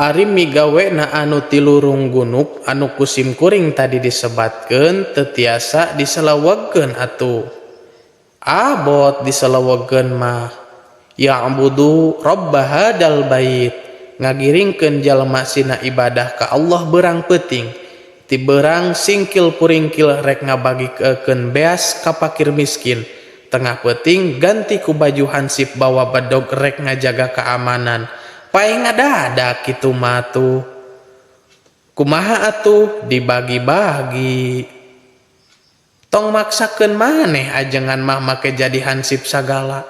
Ari migawe na anu tilurung gunung anu kusim kuring tadi disebatkeun tetiasa diselawegeun atuh. Abot diselawegeun mah ya'budu rabb hadzal bait, ngagiringkeun jalma sina ibadah ka Allah beurang peuting ti beurang singkil puringkil rek ngabagikeun beas ka fakir miskin, tengah peuting ganti ku baju hansip bawa bedog rek ngajaga keamanan. Pae ngadadak kitu mah tuh. Kumaha atuh dibagi-bagi. Tong maksakeun maneh ajengan mah make jadi hansip sagala.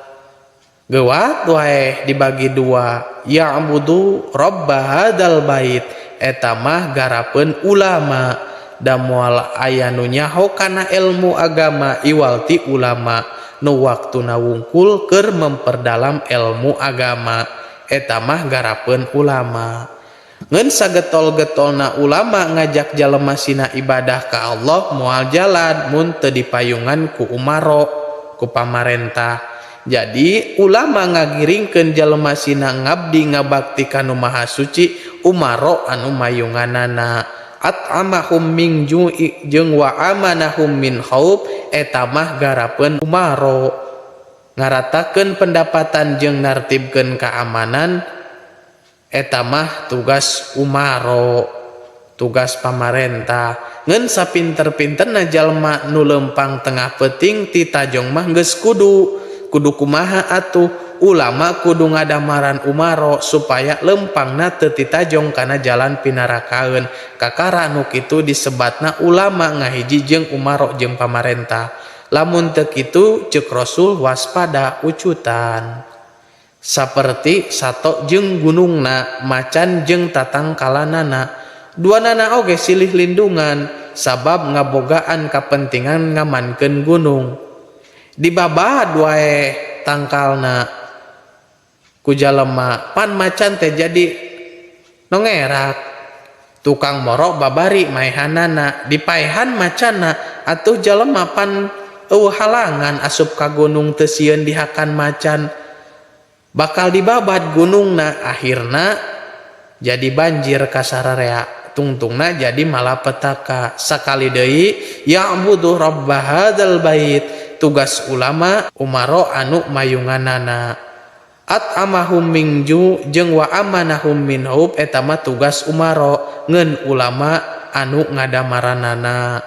Geuwat wae dibagi dua. Ya'budu rabb hadzal bait, eta mah garapeun ulama. Da moal aya nu nyaho kana ilmu agama iwalti ulama nu waktuna wungkul keur memperdalam ilmu agama, eta mah garapeun ulama. Ngeun sagetol-getolna ulama ngajak jalema sina ibadah ka Allah moal jalan mun teu dipayungan ku umaro, ku pamarentah. Jadi ulama ngagiringkeun jalema sina ngabdi ngabakti ka nu maha suci umaro anu mayunganana. At'amahum min ju'i jeung wa amanahum min khauf, eta mah garapeun umaro. Ngaratakeun pendapatan jeung nartibkeun keamanan, eta mah tugas umaro, tugas pamarentah. Ngeun sapinter-pinterna jalma nu lempang tengah peuting ti tajong mah geus kudu kumaha atuh. Ulama kudu ngadamaran umaro supaya lempangna teu ti tajong kana jalan pinarakaeun. Kakara nu kitu disebatna ulama ngahiji jeung umaro jeung pamarentah. Lamun teu kitu ceuk Rasul waspada ucutan. Saperti sato jeung gunungna, macan jeung tatangkalanana. Duanana oge silih lindungan sabab ngabogaan kapentingan ngamankeun gunung. Dibabad wae tangkalna ku jalema, pan macan teh jadi nongerak. Tukang moro babari maehanana, dipaehan macanna atuh jalema pan eueuh halangan asup ka gunung teu sieun dihakan macan. Bakal dibabad gunungna, akhirna jadi banjir ka sararea, tungtungna jadi malapetaka. Sakali deui ya'budu rabb hadzal bait, tugas ulama umaro anu mayunganana. At'amahum min ju' jeung wa amanahum min khauf, eta mah tugas umaro ngeun ulama anu ngadamaranana.